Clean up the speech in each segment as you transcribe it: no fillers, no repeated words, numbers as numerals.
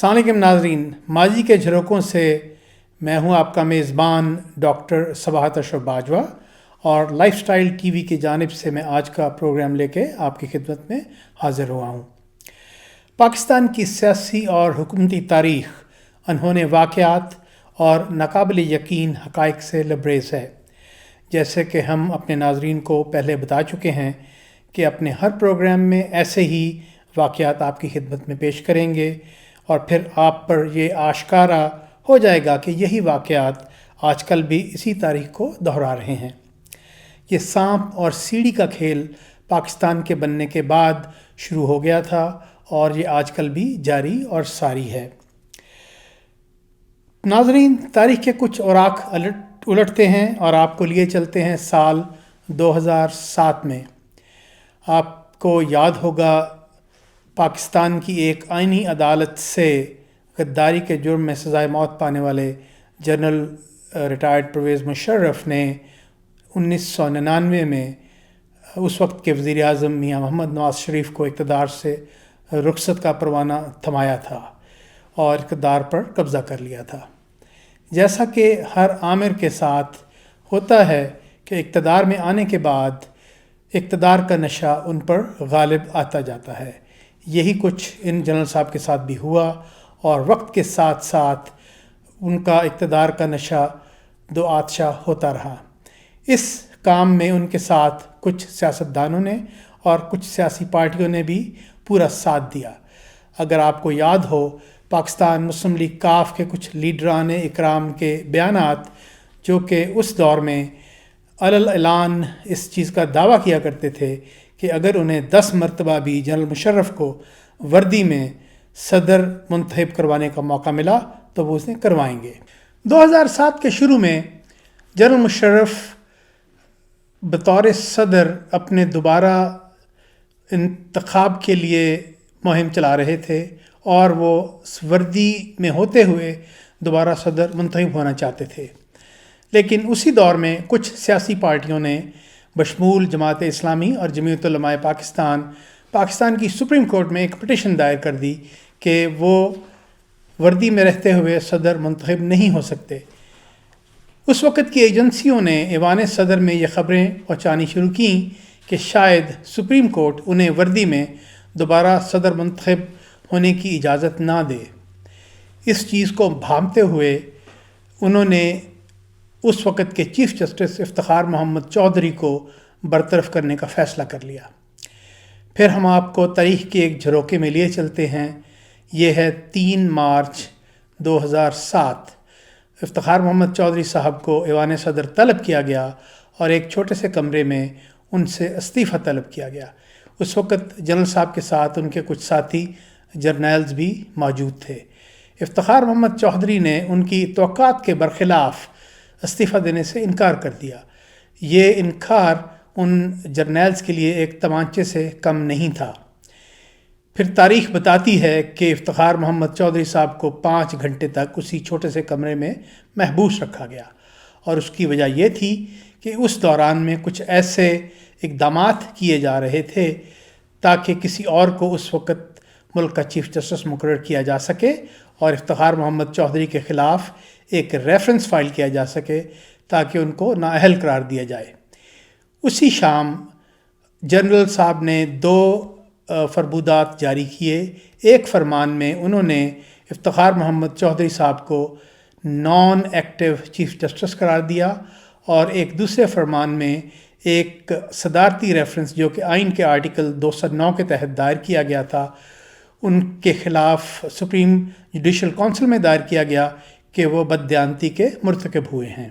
السلام علیکم ناظرین، ماضی کے جھروکوں سے میں ہوں آپ کا میزبان ڈاکٹر صباحت اشرف باجوہ، اور لائف سٹائل ٹی وی کی جانب سے میں آج کا پروگرام لے کے آپ کی خدمت میں حاضر ہوا ہوں۔ پاکستان کی سیاسی اور حکومتی تاریخ انہونے واقعات اور ناقابل یقین حقائق سے لبریز ہے۔ جیسے کہ ہم اپنے ناظرین کو پہلے بتا چکے ہیں کہ اپنے ہر پروگرام میں ایسے ہی واقعات آپ کی خدمت میں پیش کریں گے، اور پھر آپ پر یہ آشکارا ہو جائے گا کہ یہی واقعات آج کل بھی اسی تاریخ کو دہرا رہے ہیں۔ یہ سانپ اور سیڑھی کا کھیل پاکستان کے بننے کے بعد شروع ہو گیا تھا، اور یہ آج کل بھی جاری اور ساری ہے۔ ناظرین، تاریخ کے کچھ اوراق الٹتے ہیں اور آپ کو لیے چلتے ہیں سال 2007 میں۔ آپ کو یاد ہوگا پاکستان کی ایک آئینی عدالت سے غداری کے جرم میں سزائے موت پانے والے جنرل ریٹائرڈ پرویز مشرف نے 1999 میں اس وقت کے وزیر اعظم میاں محمد نواز شریف کو اقتدار سے رخصت کا پروانہ تھمایا تھا اور اقتدار پر قبضہ کر لیا تھا۔ جیسا کہ ہر آمر کے ساتھ ہوتا ہے کہ اقتدار میں آنے کے بعد اقتدار کا نشہ ان پر غالب آتا جاتا ہے۔ یہی کچھ ان جنرل صاحب کے ساتھ بھی ہوا، اور وقت کے ساتھ ساتھ ان کا اقتدار کا نشہ دو آتشا ہوتا رہا۔ اس کام میں ان کے ساتھ کچھ سیاستدانوں نے اور کچھ سیاسی پارٹیوں نے بھی پورا ساتھ دیا۔ اگر آپ کو یاد ہو، پاکستان مسلم لیگ کاف کے کچھ لیڈران اکرام کے بیانات، جو کہ اس دور میں علل اعلان اس چیز کا دعویٰ کیا کرتے تھے کہ اگر انہیں 10 مرتبہ بھی جنرل مشرف کو وردی میں صدر منتخب کروانے کا موقع ملا تو وہ اسے کروائیں گے۔ 2007 کے شروع میں جنرل مشرف بطور صدر اپنے دوبارہ انتخاب کے لیے مہم چلا رہے تھے، اور وہ وردی میں ہوتے ہوئے دوبارہ صدر منتخب ہونا چاہتے تھے۔ لیکن اسی دور میں کچھ سیاسی پارٹیوں نے بشمول جماعت اسلامی اور جمعیت علماء پاکستان کی سپریم کورٹ میں ایک پٹیشن دائر کر دی کہ وہ وردی میں رہتے ہوئے صدر منتخب نہیں ہو سکتے۔ اس وقت کی ایجنسیوں نے ایوان صدر میں یہ خبریں پہنچانی شروع کیں کہ شاید سپریم کورٹ انہیں وردی میں دوبارہ صدر منتخب ہونے کی اجازت نہ دے۔ اس چیز کو بھانپتے ہوئے انہوں نے اس وقت کے چیف جسٹس افتخار محمد چودھری کو برطرف کرنے کا فیصلہ کر لیا۔ پھر ہم آپ کو تاریخ کے ایک جھروکے میں لیے چلتے ہیں۔ یہ ہے 3 مارچ 2007۔ افتخار محمد چودھری صاحب کو ایوان صدر طلب کیا گیا اور ایک چھوٹے سے کمرے میں ان سے استعفیٰ طلب کیا گیا۔ اس وقت جنرل صاحب کے ساتھ ان کے کچھ ساتھی جرنیلز بھی موجود تھے۔ افتخار محمد چودھری نے ان کی توقعات کے برخلاف استعفیٰ دینے سے انکار کر دیا۔ یہ انکار ان جرنیلز کے لیے ایک تمانچے سے کم نہیں تھا۔ پھر تاریخ بتاتی ہے کہ افتخار محمد چودھری صاحب کو 5 گھنٹے تک اسی چھوٹے سے کمرے میں محبوس رکھا گیا، اور اس کی وجہ یہ تھی کہ اس دوران میں کچھ ایسے اقدامات کیے جا رہے تھے تاکہ کسی اور کو اس وقت ملک کا چیف جسٹس مقرر کیا جا سکے اور افتخار محمد چودھری کے خلاف ایک ریفرنس فائل کیا جا سکے تاکہ ان کو نااہل قرار دیا جائے۔ اسی شام جنرل صاحب نے 2 فرمودات جاری کیے۔ ایک فرمان میں انہوں نے افتخار محمد چودھری صاحب کو نان ایکٹیو چیف جسٹس قرار دیا، اور ایک دوسرے فرمان میں ایک صدارتی ریفرنس جو کہ آئین کے آرٹیکل 209 کے تحت دائر کیا گیا تھا، ان کے خلاف سپریم جوڈیشل کونسل میں دائر کیا گیا کہ وہ بددیانتی کے مرتکب ہوئے ہیں۔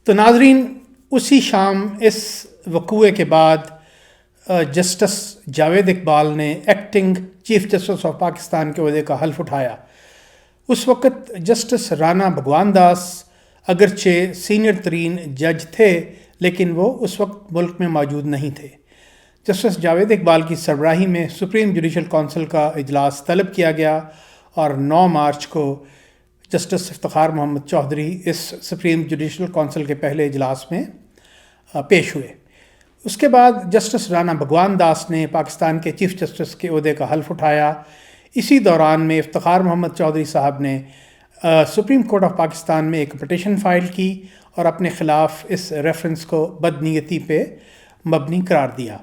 تو ناظرین، اسی شام اس وقوعے کے بعد جسٹس جاوید اقبال نے acting chief justice of Pakistan کے عہدے کا حلف اٹھایا۔ اس وقت جسٹس رانا بھگوان داس اگرچہ سینئر ترین جج تھے، لیکن وہ اس وقت ملک میں موجود نہیں تھے۔ جسٹس جاوید اقبال کی سربراہی میں سپریم جوڈیشل کونسل کا اجلاس طلب کیا گیا، اور 9 مارچ کو جسٹس افتخار محمد چودھری اس سپریم جوڈیشل کونسل کے پہلے اجلاس میں پیش ہوئے۔ اس کے بعد جسٹس رانا بھگوان داس نے پاکستان کے چیف جسٹس کے عہدے کا حلف اٹھایا۔ اسی دوران میں افتخار محمد چودھری صاحب نے سپریم کورٹ آف پاکستان میں ایک پٹیشن فائل کی اور اپنے خلاف اس ریفرنس کو بدنیتی پہ مبنی قرار دیا۔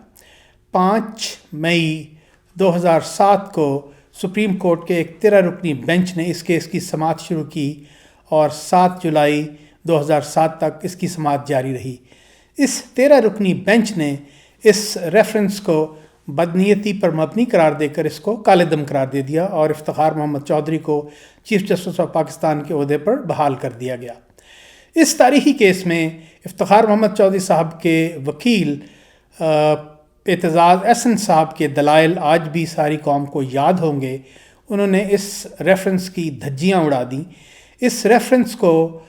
5 مئی 2007 کو سپریم کورٹ کے ایک 13 رکنی بینچ نے اس کیس کی سماعت شروع کی اور 7 جولائی 2007 تک اس کی سماعت جاری رہی۔ اس 13 رکنی بینچ نے اس ریفرنس کو بدنیتی پر مبنی قرار دے کر اس کو کالے دم قرار دے دیا اور افتخار محمد چودھری کو چیف جسٹس آف پاکستان کے عہدے پر بحال کر دیا گیا۔ اس تاریخی کیس میں افتخار محمد چودھری صاحب کے وکیل اعتزاز احسن صاحب کے دلائل آج بھی ساری قوم کو یاد ہوں گے۔ انہوں نے اس ریفرنس کی دھجیاں اڑا دیں۔ اس ریفرنس کو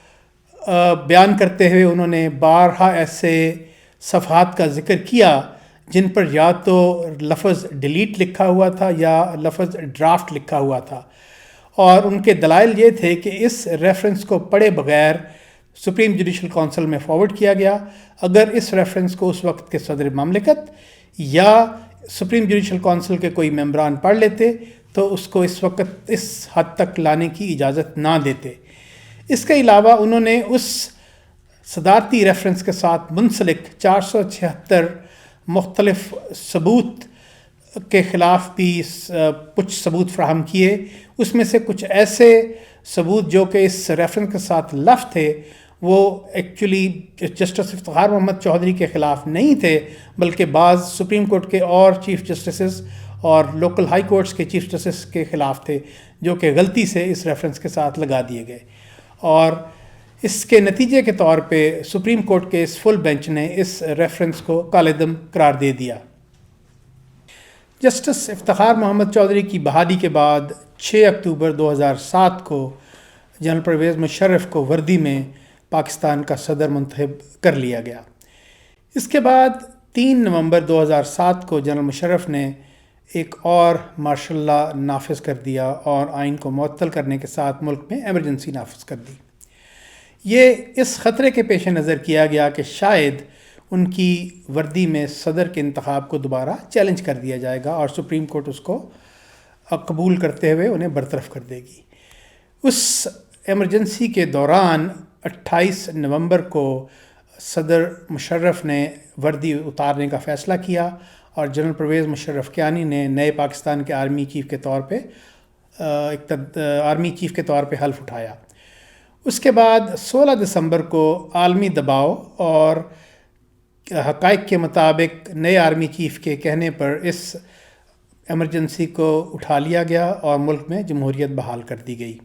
بیان کرتے ہوئے انہوں نے بارہا ایسے صفحات کا ذکر کیا جن پر یا تو لفظ ڈیلیٹ لکھا ہوا تھا یا لفظ ڈرافٹ لکھا ہوا تھا، اور ان کے دلائل یہ تھے کہ اس ریفرنس کو پڑھے بغیر سپریم جوڈیشل کونسل میں فارورڈ کیا گیا۔ اگر اس ریفرنس کو اس وقت کے صدر مملکت یا سپریم جوڈیشل کونسل کے کوئی ممبران پڑھ لیتے تو اس کو اس وقت اس حد تک لانے کی اجازت نہ دیتے۔ اس کے علاوہ انہوں نے اس صدارتی ریفرنس کے ساتھ منسلک 476 مختلف ثبوت کے خلاف بھی کچھ ثبوت فراہم کیے۔ اس میں سے کچھ ایسے ثبوت جو کہ اس ریفرنس کے ساتھ لفظ تھے وہ ایکچولی جسٹس افتخار محمد چودھری کے خلاف نہیں تھے، بلکہ بعض سپریم کورٹ کے اور چیف جسٹسز اور لوکل ہائی کورٹس کے چیف جسٹس کے خلاف تھے، جو کہ غلطی سے اس ریفرنس کے ساتھ لگا دیے گئے، اور اس کے نتیجے کے طور پہ سپریم کورٹ کے اس فل بینچ نے اس ریفرنس کو کالے دم قرار دے دیا۔ جسٹس افتخار محمد چودھری کی بحالی کے بعد 6 اکتوبر 2007 کو جنرل پرویز مشرف کو وردی میں پاکستان کا صدر منتخب کر لیا گیا۔ اس کے بعد 3 نومبر 2007 کو جنرل مشرف نے ایک اور مارشل لا نافذ کر دیا اور آئین کو معطل کرنے کے ساتھ ملک میں ایمرجنسی نافذ کر دی۔ یہ اس خطرے کے پیش نظر کیا گیا کہ شاید ان کی وردی میں صدر کے انتخاب کو دوبارہ چیلنج کر دیا جائے گا اور سپریم کورٹ اس کو قبول کرتے ہوئے انہیں برطرف کر دے گی۔ اس ایمرجنسی کے دوران 28 نومبر کو صدر مشرف نے وردی اتارنے کا فیصلہ کیا اور جنرل پرویز مشرف کیانی نے نئے پاکستان کے آرمی چیف کے طور پہ حلف اٹھایا۔ اس کے بعد 16 دسمبر کو عالمی دباؤ اور حقائق کے مطابق نئے آرمی چیف کے کہنے پر اس ایمرجنسی کو اٹھا لیا گیا اور ملک میں جمہوریت بحال کر دی گئی۔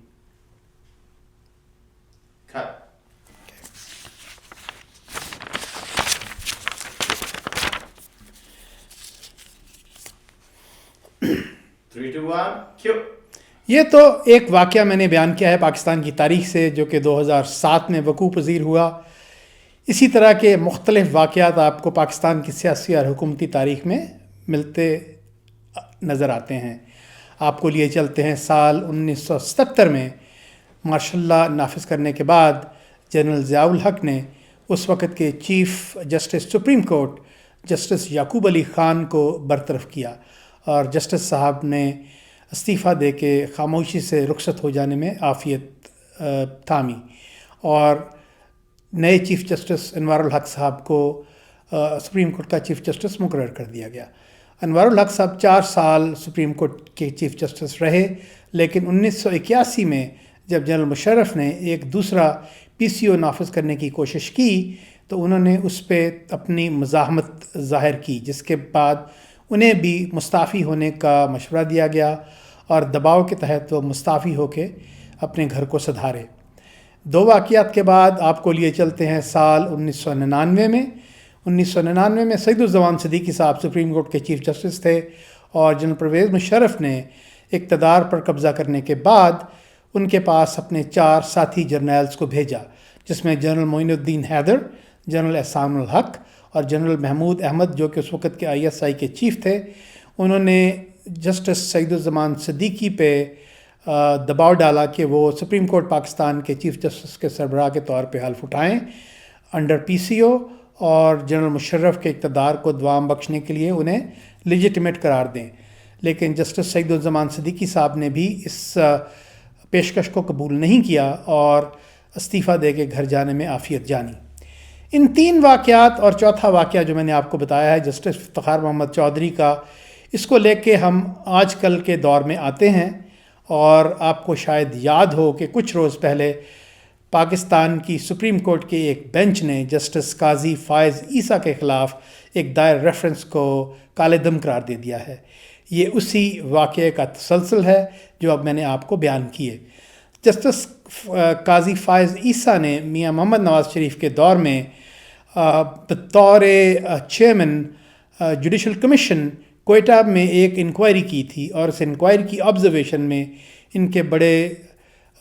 یہ تو ایک واقعہ میں نے بیان کیا ہے پاکستان کی تاریخ سے، جو کہ 2007 میں وقوع پذیر ہوا۔ اسی طرح کے مختلف واقعات آپ کو پاکستان کی سیاسی اور حکومتی تاریخ میں ملتے نظر آتے ہیں۔ آپ کو لیے چلتے ہیں سال 1977 میں مارشل لا نافذ کرنے کے بعد جنرل ضیاء الحق نے اس وقت کے chief justice supreme court justice Yaqub Ali Khan کو برطرف کیا اور جسٹس صاحب نے استعفیٰ دے کے خاموشی سے رخصت ہو جانے میں عافیت تھامی اور نئے چیف جسٹس انوار الحق صاحب کو سپریم کورٹ کا چیف جسٹس مقرر کر دیا گیا۔ انوار الحق صاحب 4 سال سپریم کورٹ کے چیف جسٹس رہے، لیکن 1981 میں جب جنرل مشرف نے ایک دوسرا PCO نافذ کرنے کی کوشش کی تو انہوں نے اس پہ اپنی مزاحمت ظاہر کی، جس کے بعد انہیں بھی مستعفی ہونے کا مشورہ دیا گیا اور دباؤ کے تحت وہ مستعفی ہو کے اپنے گھر کو سدھارے۔ 2 واقعات کے بعد آپ کو لیے چلتے ہیں سال 1999 میں۔ 1999 میں سعید الزمان صدیقی صاحب سپریم کورٹ کے چیف جسٹس تھے اور جنرل پرویز مشرف نے اقتدار پر قبضہ کرنے کے بعد ان کے پاس اپنے 4 ساتھی جرنیلز کو بھیجا، جس میں جنرل معین الدین حیدر، جنرل احسان الحق اور جنرل محمود احمد، جو کہ اس وقت کے ISI کے چیف تھے۔ انہوں نے جسٹس سعید الزمان صدیقی پہ دباؤ ڈالا کہ وہ سپریم کورٹ پاکستان کے چیف جسٹس کے سربراہ کے طور پہ حلف اٹھائیں انڈر PCO اور جنرل مشرف کے اقتدار کو دوام بخشنے کے لیے انہیں لیجیٹمیٹ قرار دیں۔ لیکن جسٹس سعید الزمان صدیقی صاحب نے بھی اس پیشکش کو قبول نہیں کیا اور استعفیٰ دے کے گھر جانے میں عافیت جانی۔ ان 3 واقعات اور چوتھا واقعہ جو میں نے آپ کو بتایا ہے جسٹس افتخار محمد چودھری کا، اس کو لے کے ہم آج کل کے دور میں آتے ہیں، اور آپ کو شاید یاد ہو کہ کچھ روز پہلے پاکستان کی سپریم کورٹ کے ایک بینچ نے جسٹس قاضی فائز عیسیٰ کے خلاف ایک دائر ریفرنس کو کالے دم قرار دے دیا ہے۔ یہ اسی واقعے کا تسلسل ہے جو اب میں نے آپ کو بیان کیے۔ جسٹس قاضی فائز عیسیٰ نے میاں محمد نواز شریف کے دور میں بطور چیئرمن جوڈیشل کمیشن کوئٹہ میں ایک انکوائری کی تھی، اور اس انکوائری کی آبزرویشن میں ان کے بڑے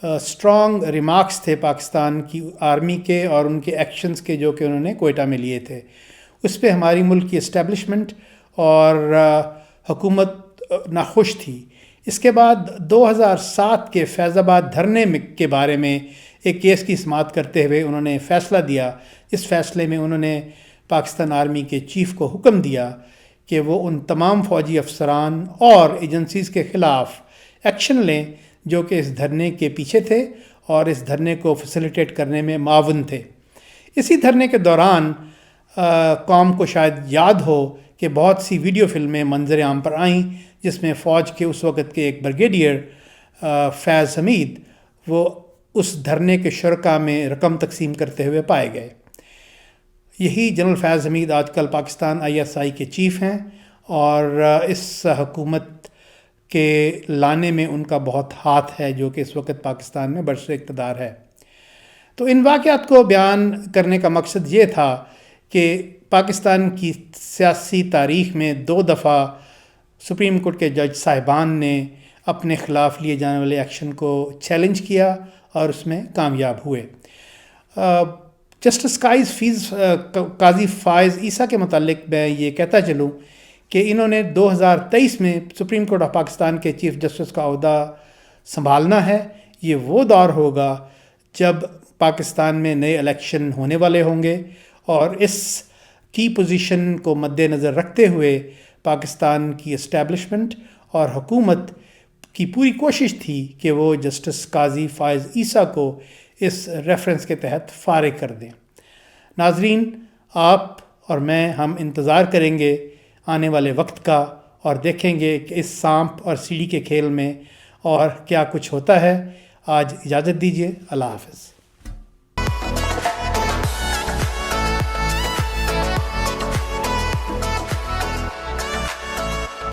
اسٹرانگ ریمارکس تھے پاکستان کی آرمی کے اور ان کے ایکشنز کے جو کہ انہوں نے کوئٹہ میں لیے تھے۔ اس پہ ہماری ملک کی اسٹیبلشمنٹ اور حکومت ناخوش تھی۔ اس کے بعد 2007 کے فیض آباد دھرنے کے بارے میں ایک کیس کی سماعت کرتے ہوئے انہوں نے فیصلہ دیا۔ اس فیصلے میں انہوں نے پاکستان آرمی کے چیف کو حکم دیا کہ وہ ان تمام فوجی افسران اور ایجنسیز کے خلاف ایکشن لیں جو کہ اس دھرنے کے پیچھے تھے اور اس دھرنے کو فیسیلیٹیٹ کرنے میں معاون تھے۔ اسی دھرنے کے دوران قوم کو شاید یاد ہو کہ بہت سی ویڈیو فلمیں منظر عام پر آئیں جس میں فوج کے اس وقت کے ایک بریگیڈیئر فیض حمید وہ اس دھرنے کے شرکاء میں رقم تقسیم کرتے ہوئے پائے گئے۔ یہی جنرل فیض حمید آج کل پاکستان ISI کے چیف ہیں، اور اس حکومت کے لانے میں ان کا بہت ہاتھ ہے جو کہ اس وقت پاکستان میں برسر اقتدار ہے۔ تو ان واقعات کو بیان کرنے کا مقصد یہ تھا کہ پاکستان کی سیاسی تاریخ میں 2 دفعہ سپریم کورٹ کے جج صاحبان نے اپنے خلاف لیے جانے والے ایکشن کو چیلنج کیا اور اس میں کامیاب ہوئے۔ جسٹس قاضی فائز عیسیٰ کے متعلق میں یہ کہتا چلوں کہ انہوں نے 2023 میں سپریم کورٹ آف پاکستان کے چیف جسٹس کا عہدہ سنبھالنا ہے۔ یہ وہ دور ہوگا جب پاکستان میں نئے الیکشن ہونے والے ہوں گے، اور اس کی پوزیشن کو مد نظر رکھتے ہوئے پاکستان کی اسٹیبلشمنٹ اور حکومت کی پوری کوشش تھی کہ وہ جسٹس قاضی فائز عیسیٰ کو اس ریفرنس کے تحت فارغ کر دیں۔ ناظرین، آپ اور میں ہم انتظار کریں گے آنے والے وقت کا، اور دیکھیں گے کہ اس سانپ اور سیڑھی کے کھیل میں اور کیا کچھ ہوتا ہے۔ آج اجازت دیجیے، اللہ حافظ۔